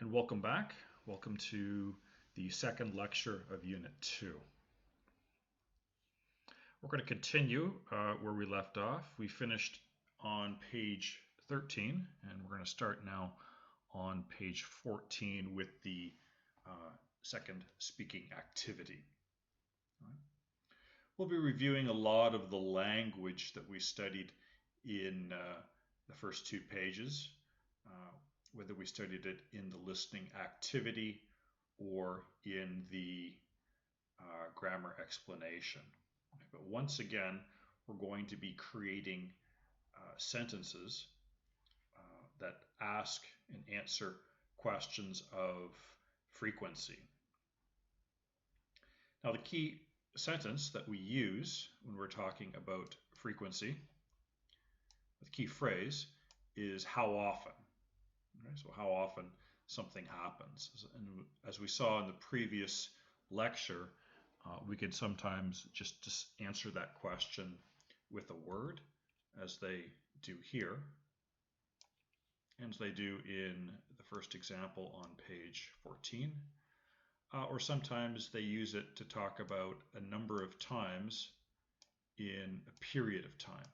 and welcome back. Welcome to the second lecture of Unit 2. We're going to continue where we left off. We finished on page 13, and we're going to start now on page 14 with the second speaking activity. We'll be reviewing a lot of the language that we studied in the first two pages, whether we studied it in the listening activity or in the grammar explanation. But once again, we're going to be creating sentences that ask and answer questions of frequency. Now, the key sentence that we use when we're talking about frequency, the key phrase, is how often. Okay, so how often something happens. And as we saw in the previous lecture, we can sometimes just answer that question with a word, as they do here, and as they do in the first example on page 14. Or sometimes they use it to talk about a number of times in a period of time.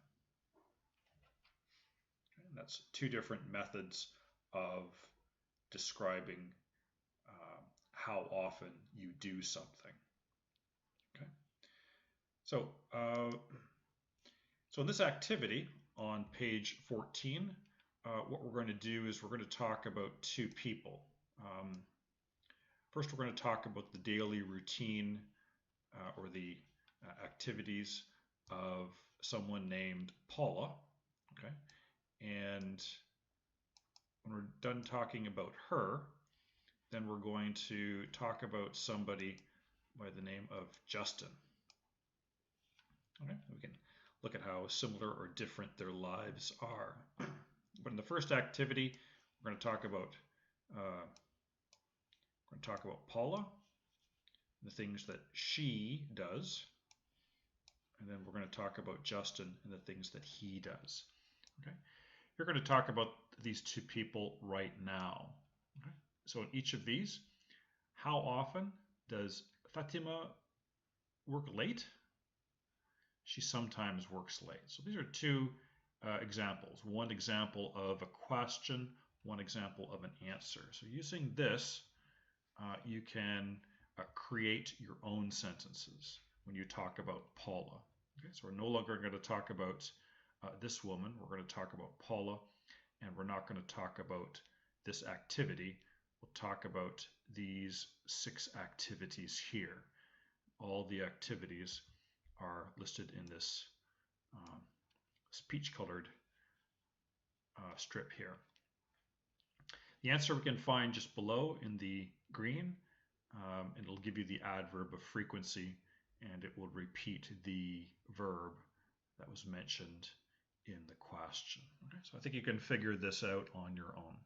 And that's two different methods of describing how often you do something. Okay. So in this activity on page 14, what we're going to do is we're going to talk about two people. First, we're going to talk about the daily routine or the activities of someone named Paula. Okay, and when we're done talking about her, then we're going to talk about somebody by the name of Justin. Okay, we can look at how similar or different their lives are. But in the first activity, we're going to talk about Paula, the things that she does, and then we're going to talk about Justin and the things that he does. Okay, you're going to talk about these two people right now. Okay, so in each of these, how often does Fatima work late? She sometimes works late. So these are two examples. One example of a question, one example of an answer. So using this, you can create your own sentences when you talk about Paula. Okay, so we're no longer going to talk about this woman. We're going to talk about Paula, and we're not going to talk about this activity. We'll talk about these 6 activities here. All the activities are listed in this peach-colored strip here. The answer we can find just below in the green, and it'll give you the adverb of frequency, and it will repeat the verb that was mentioned in the question. Okay, so I think you can figure this out on your own.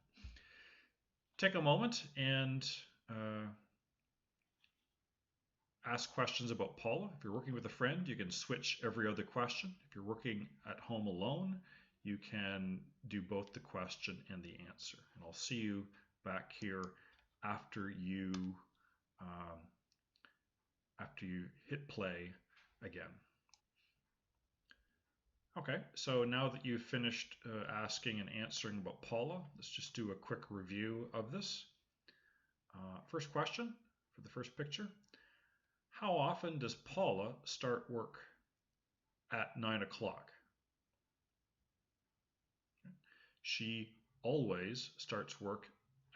Take a moment and ask questions about Paula. If you're working with a friend, you can switch every other question. If you're working at home alone, you can do both the question and the answer. And I'll see you back here after you hit play again. Okay, so now that you've finished asking and answering about Paula, let's just do a quick review of this. First question for the first picture. How often does Paula start work at 9 o'clock? She always starts work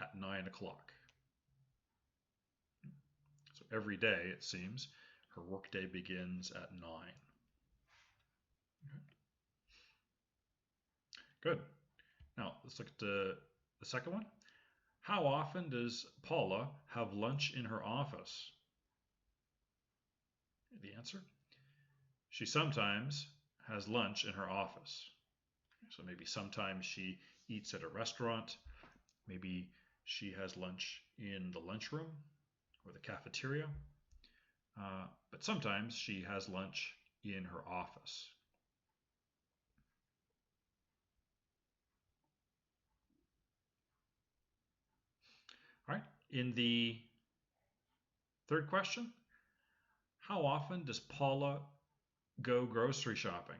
at 9 o'clock. So every day, it seems, her workday begins at 9. Okay. Good. Now, let's look at the second one. How often does Paula have lunch in her office? The answer? She sometimes has lunch in her office. So maybe sometimes she eats at a restaurant. Maybe she has lunch in the lunchroom or the cafeteria. But sometimes she has lunch in her office. in the third question, how often does Paula go grocery shopping?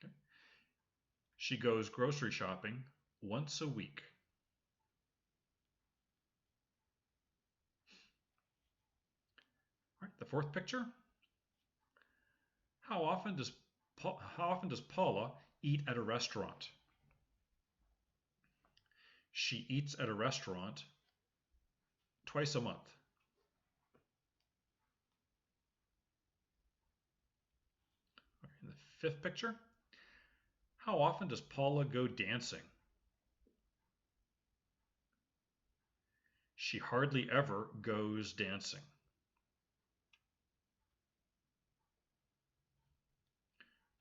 Okay. She goes grocery shopping once a week. All right, the fourth picture. How often does Paula eat at a restaurant? She eats at a restaurant twice a month. Okay, the fifth picture. How often does Paula go dancing? She hardly ever goes dancing.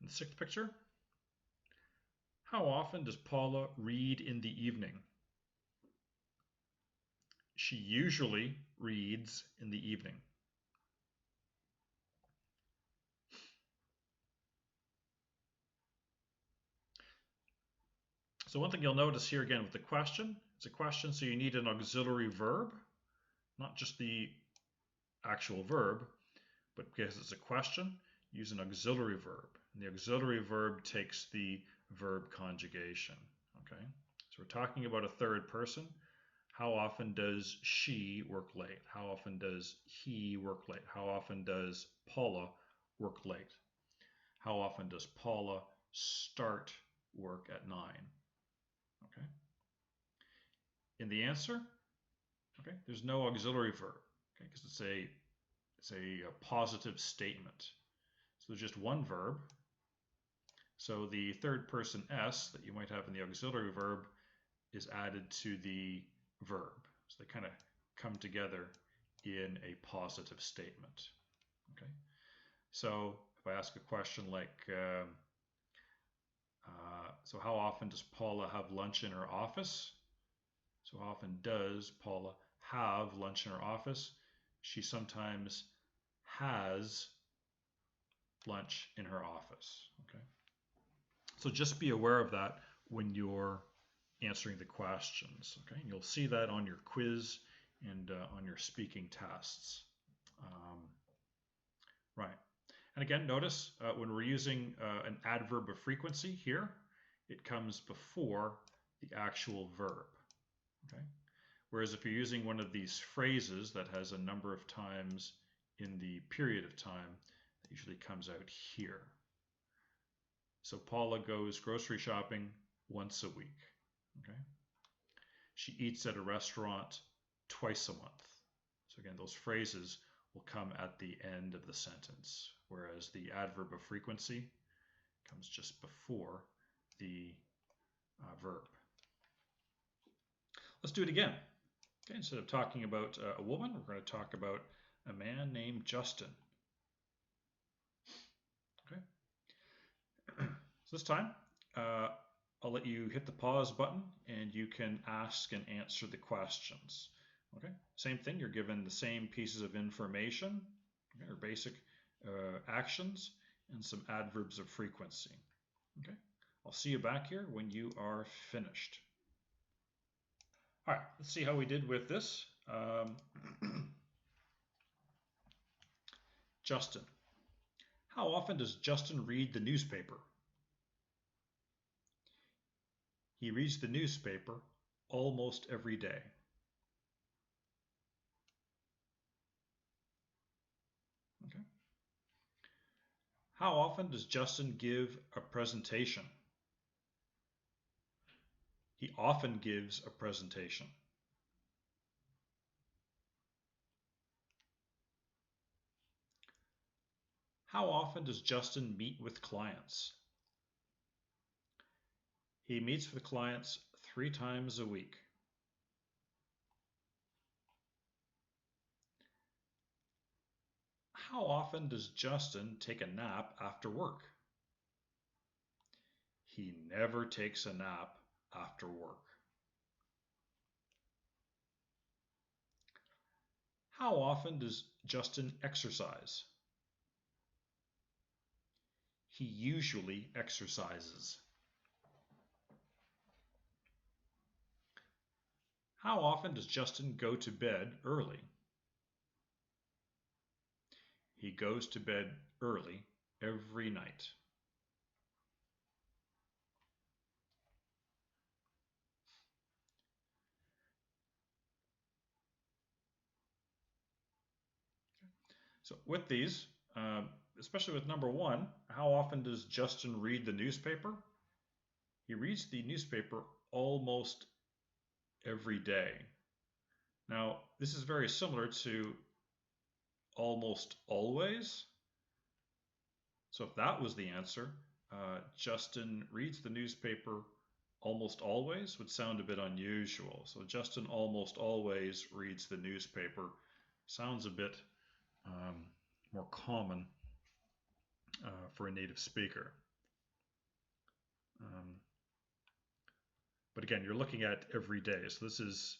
In the sixth picture, how often does Paula read in the evening? She usually reads in the evening. So one thing you'll notice here again with the question, it's a question, so you need an auxiliary verb, not just the actual verb, but because it's a question, use an auxiliary verb. And the auxiliary verb takes the verb conjugation. Okay, so we're talking about a third person. How often does she work late? How often does he work late? How often does Paula work late? How often does Paula start work at 9? Okay. In the answer, okay, there's no auxiliary verb, okay, because it's a positive statement. So there's just one verb. So the third person S that you might have in the auxiliary verb is added to the verb. So they kind of come together in a positive statement. Okay. So if I ask a question like, so how often does Paula have lunch in her office? So how often does Paula have lunch in her office? She sometimes has lunch in her office. Okay. So just be aware of that when you're answering the questions. Okay. And you'll see that on your quiz and on your speaking tests. Right. And again, notice when we're using an adverb of frequency here, it comes before the actual verb. Okay. Whereas if you're using one of these phrases that has a number of times in the period of time, it usually comes out here. So Paula goes grocery shopping once a week. Okay. She eats at a restaurant twice a month. So again, those phrases will come at the end of the sentence, whereas the adverb of frequency comes just before the verb. Let's do it again. Okay, instead of talking about a woman, we're going to talk about a man named Justin. Okay. So this time, I'll let you hit the pause button and you can ask and answer the questions. Okay. Same thing, you're given the same pieces of information, okay, or basic actions and some adverbs of frequency. Okay. I'll see you back here when you are finished. All right, let's see how we did with this. Justin. How often does Justin read the newspaper? He reads the newspaper almost every day. Okay. How often does Justin give a presentation? He often gives a presentation. How often does Justin meet with clients? He meets with clients 3 times a week. How often does Justin take a nap after work? He never takes a nap after work. How often does Justin exercise? He usually exercises. How often does Justin go to bed early? He goes to bed early every night. So with these, especially with number one, how often does Justin read the newspaper? He reads the newspaper almost every day. Now, this is very similar to almost always. So if that was the answer, Justin reads the newspaper almost always would sound a bit unusual. So Justin almost always reads the newspaper. Sounds a bit more common for a native speaker. But again, you're looking at every day. So this is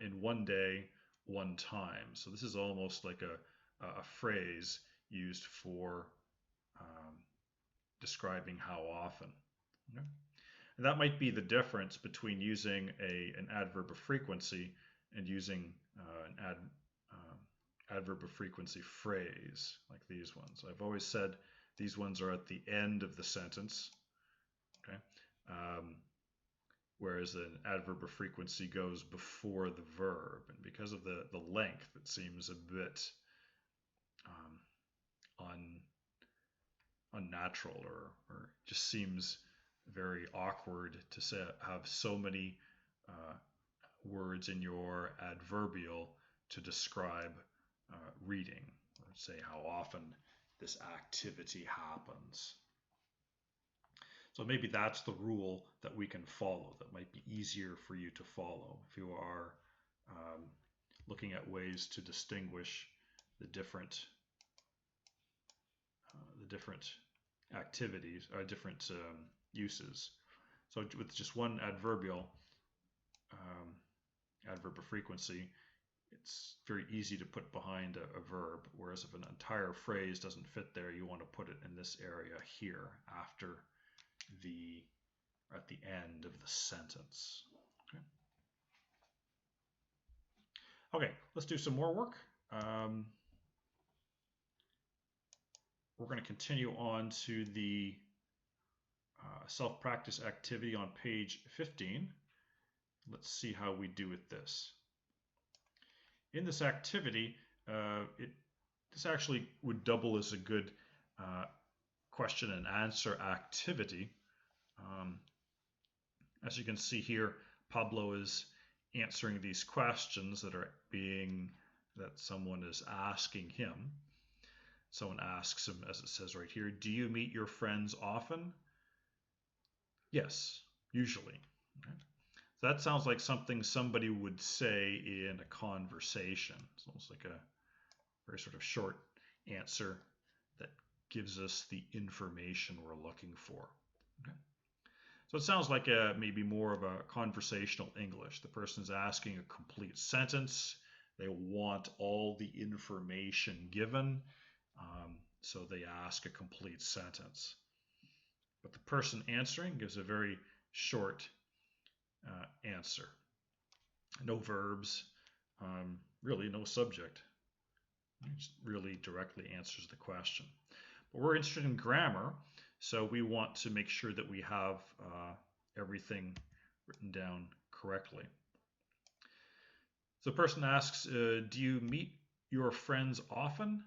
in one day, one time. So this is almost like a phrase used for describing how often. Okay? And that might be the difference between using an adverb of frequency and using an adverb of frequency phrase like these ones. I've always said these ones are at the end of the sentence, okay? Whereas an adverb of frequency goes before the verb. And because of the length, it seems a bit unnatural or just seems very awkward to say, have so many words in your adverbial to describe reading, or say how often this activity happens. So maybe that's the rule that we can follow that might be easier for you to follow if you are looking at ways to distinguish the different activities, different uses. So with just one adverbial, adverb of frequency, it's very easy to put behind a verb, whereas if an entire phrase doesn't fit there, you want to put it in this area here after at the end of the sentence. Okay, let's do some more work. We're going to continue on to the self-practice activity on page 15. Let's see how we do with this. In this activity, this actually would double as a good question and answer activity. As you can see here, Pablo is answering these questions that someone is asking him. Someone asks him, as it says right here, do you meet your friends often? Yes, usually. Okay. So that sounds like something somebody would say in a conversation. It's almost like a very sort of short answer that gives us the information we're looking for. Okay. So it sounds like maybe more of a conversational English. The person's asking a complete sentence. They want all the information given, so they ask a complete sentence. But the person answering gives a very short answer. No verbs, really no subject. It just really directly answers the question. But we're interested in grammar, so we want to make sure that we have everything written down correctly. So the person asks, do you meet your friends often?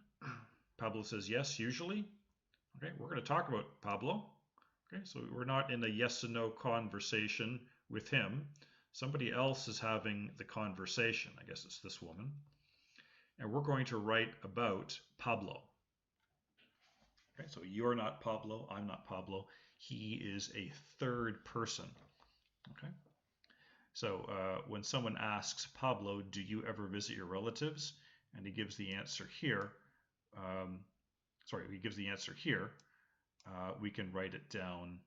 Pablo says, yes, usually. Okay, we're going to talk about Pablo. Okay, so we're not in a yes and no conversation with him. Somebody else is having the conversation. I guess it's this woman. And we're going to write about Pablo. Okay, so you're not Pablo, I'm not Pablo. He is a third person. Okay. So when someone asks Pablo, do you ever visit your relatives? And he gives the answer here. He gives the answer here. We can write it down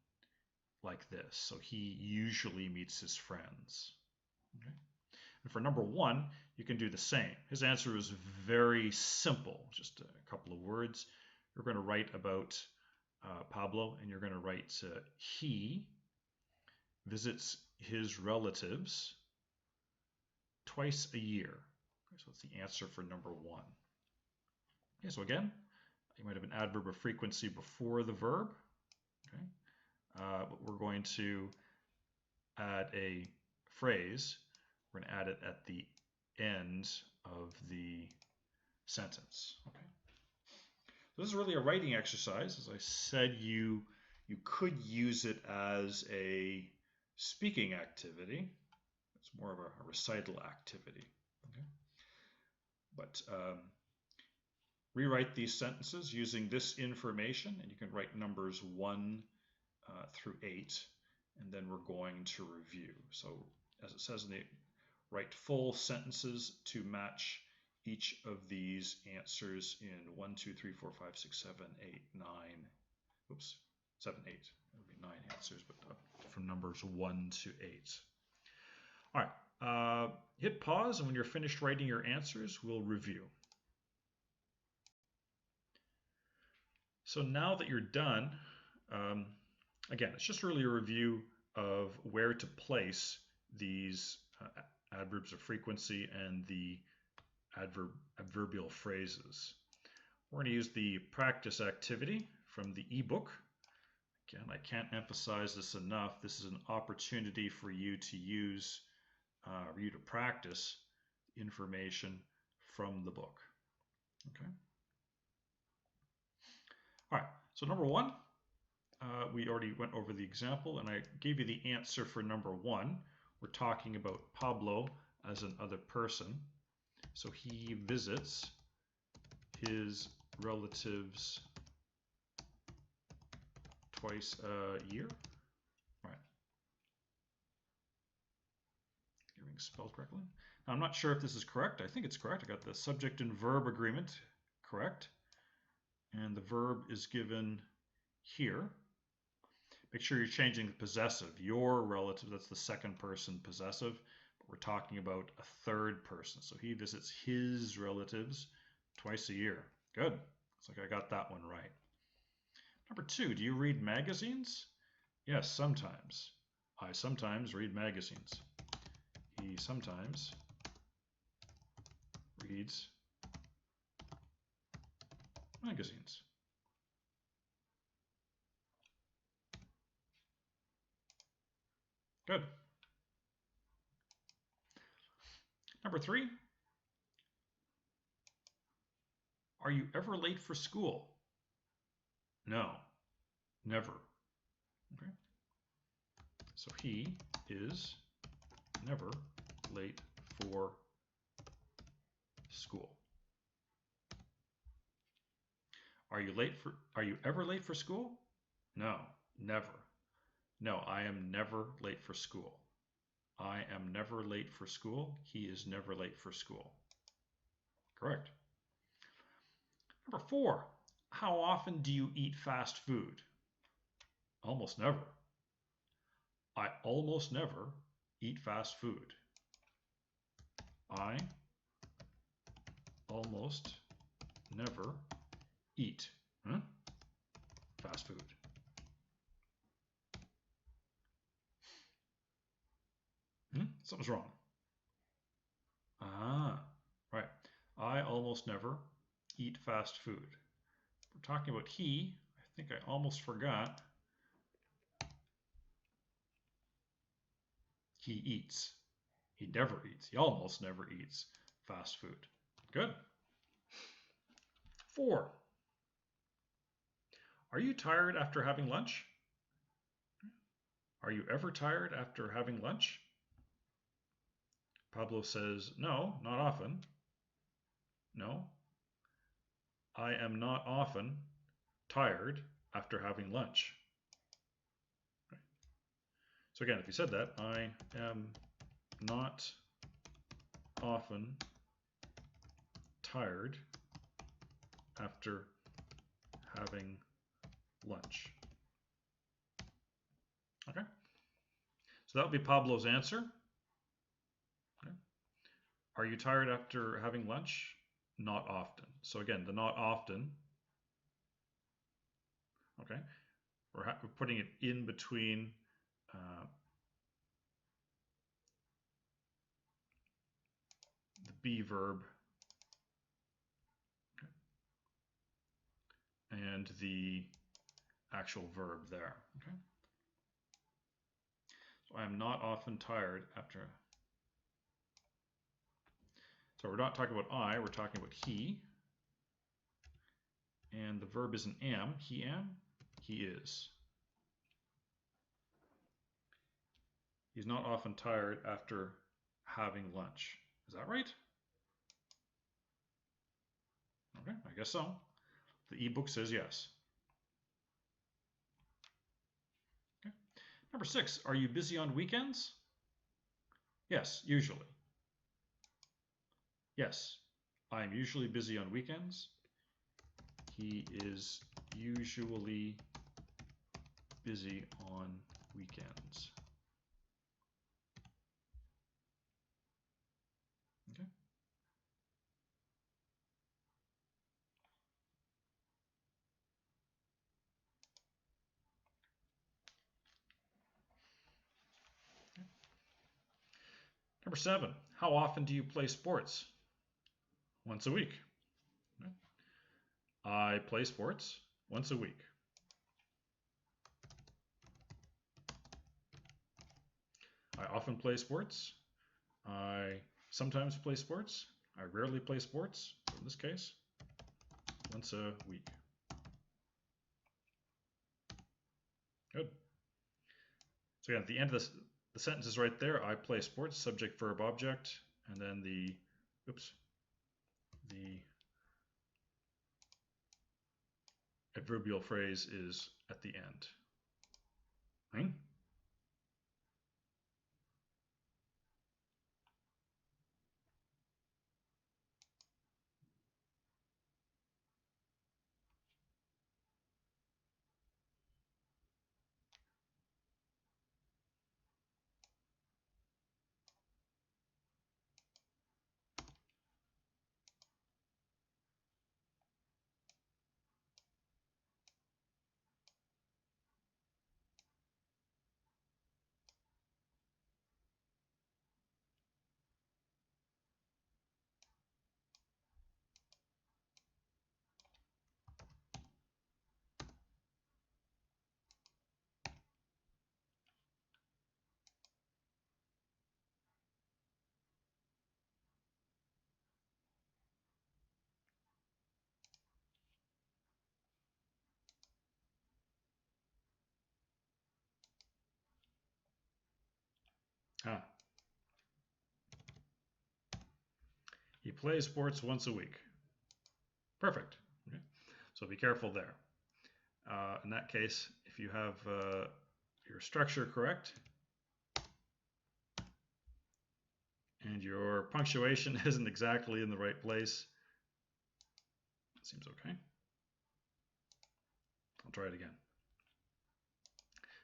like this. So he usually meets his friends. Okay. And for number one, you can do the same. His answer is very simple, just a couple of words. You're going to write about Pablo, and you're going to write he visits his relatives twice a year. Okay, so that's the answer for number 1. Okay, so again, you might have an adverb of frequency before the verb. Okay, but we're going to add a phrase. We're going to add it at the end of the sentence. Okay. So this is really a writing exercise. As I said, you could use it as a speaking activity. It's more of a recital activity. Okay. But rewrite these sentences using this information, and you can write numbers 1 through 8, and then we're going to review. So as it says in the write full sentences to match each of these answers in 1, 2, 3, 4, 5, 6, 7, 8, 9. Oops, 7, 8. It would be 9 answers, but from numbers 1 to 8. All right, hit pause, and when you're finished writing your answers, we'll review. So now that you're done, again, it's just really a review of where to place these adverbs of frequency and the adverbial phrases. We're going to use the practice activity from the ebook. Again, I can't emphasize this enough. This is an opportunity for you to use, for you to practice information from the book. Okay. All right, so number 1, we already went over the example, and I gave you the answer for number 1. We're talking about Pablo as an other person. So he visits his relatives twice a year. All right. Everything's spelled correctly. Now, I'm not sure if this is correct. I think it's correct. I got the subject and verb agreement correct. And the verb is given here. Make sure you're changing the possessive. Your relative, that's the second person possessive. But we're talking about a third person. So he visits his relatives twice a year. Good. Looks like I got that one right. Number 2, do you read magazines? Yes, sometimes. I sometimes read magazines. He sometimes reads magazines. Good. Number 3, are you ever late for school? No, never. Okay. So he is never late for school. Are you ever late for school? No, never. No, I am never late for school. I am never late for school. He is never late for school. Correct. Number 4, how often do you eat fast food? Almost never. I almost never eat fast food. I almost never eat fast food. Something's wrong. Right. I almost never eat fast food. We're talking about he. I think I almost forgot. He eats. He never eats. He almost never eats fast food. Good. 4. Are you tired after having lunch? Are you ever tired after having lunch? Pablo says, no, not often. No, I am not often tired after having lunch. Okay. So again, if you said that, I am not often tired after having lunch. Okay, so that would be Pablo's answer. Okay. Are you tired after having lunch? Not often. So again, the not often, okay, we're putting it in between be verb and the actual verb there. Okay. So I am not often tired after. So we're not talking about I, we're talking about he. And the verb isn't am, he is. He's not often tired after having lunch. Is that right? Okay, I guess so. The ebook says yes. Okay. Number 6, are you busy on weekends? Yes, usually. Yes, I am usually busy on weekends. He is usually busy on weekends. Okay. Number 7, how often do you play sports? Once a week. Okay. I play sports once a week. I often play sports. I sometimes play sports. I rarely play sports. So in this case, once a week. Good. So again, at the end of the sentence is right there. I play sports, subject, verb, object, and then the adverbial phrase is at the end. Right? He plays sports once a week. Perfect. Okay. So be careful there. In that case, if you have your structure correct and your punctuation isn't exactly in the right place, it seems okay. I'll try it again.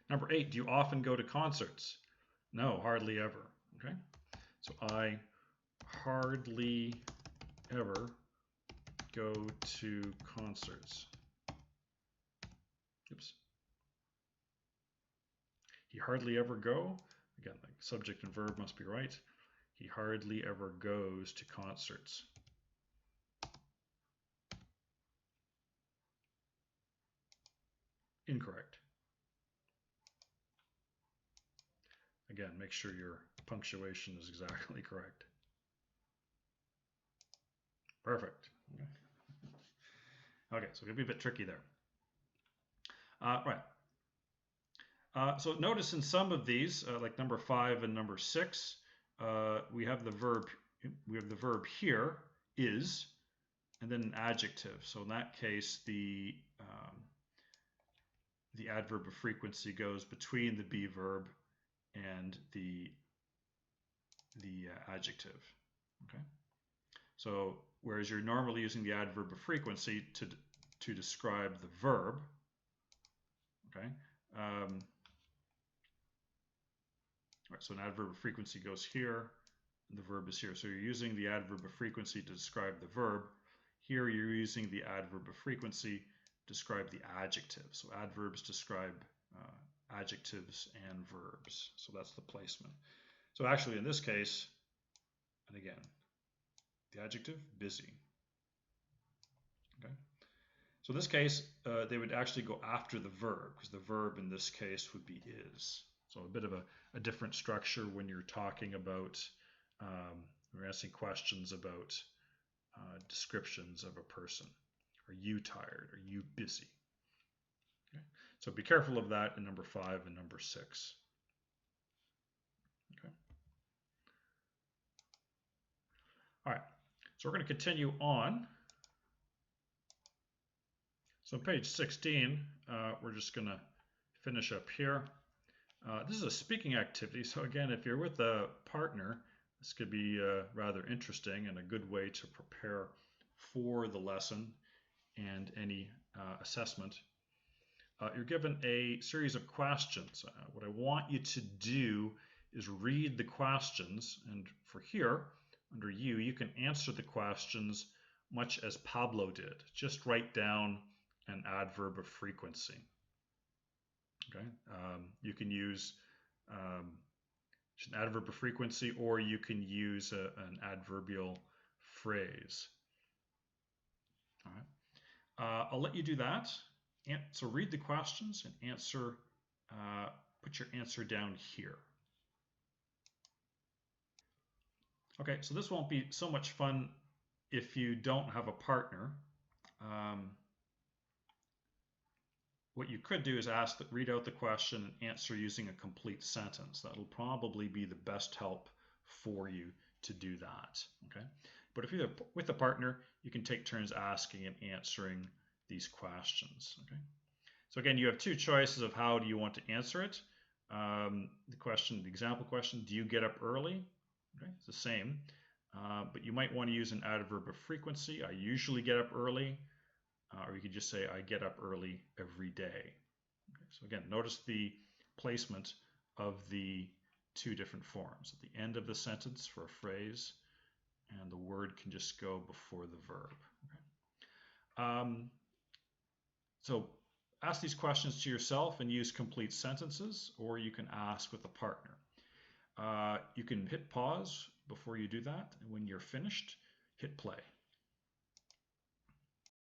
Number 8, do you often go to concerts? No, hardly ever. Okay. So I hardly ever go to concerts. Oops. He hardly ever go. Again, the subject and verb must be right. He hardly ever goes to concerts. Incorrect. Again, make sure your punctuation is exactly correct. Perfect. Okay, so it'll be a bit tricky there. Right. So notice in some of these, like number 5 and number 6, we have the verb. We have the verb here, is, and then an adjective. So in that case, the adverb of frequency goes between the be verb and the adjective. Okay. So whereas you're normally using the adverb of frequency to describe the verb. Okay. Right, so an adverb of frequency goes here, and the verb is here. So you're using the adverb of frequency to describe the verb. Here you're using the adverb of frequency to describe the adjective. So adverbs describe adjectives and verbs. So that's the placement. So actually in this case, and again, the adjective busy. Okay. So in this case, they would actually go after the verb, because the verb in this case would be is. So a bit of a different structure when you're talking about, we're asking questions about descriptions of a person. Are you tired? Are you busy? Okay. So be careful of that in number 5 and number 6. Okay. All right. So we're going to continue on. So page 16, we're just going to finish up here. This is a speaking activity. So again, if you're with a partner, this could be rather interesting and a good way to prepare for the lesson and any assessment. You're given a series of questions. What I want you to do is read the questions, and for here, under you can answer the questions much as Pablo did. Just write down an adverb of frequency. Okay, you can use an adverb of frequency, or you can use an adverbial phrase. All right, I'll let you do that. So read the questions and answer. Put your answer down here. Okay, so this won't be so much fun if you don't have a partner. What you could do is read out the question and answer using a complete sentence. That'll probably be the best help for you to do that. Okay, but if you're with a partner, you can take turns asking and answering these questions. Okay, so again, you have two choices of how do you want to answer it. The example question, do you get up early? Okay, it's the same, but you might want to use an adverb of frequency. I usually get up early. Or you could just say, I get up early every day. Okay, so again, notice the placement of the two different forms. At the end of the sentence for a phrase, and the word can just go before the verb. Okay. So ask these questions to yourself and use complete sentences, or you can ask with a partner. You can hit pause before you do that, and when you're finished, hit play.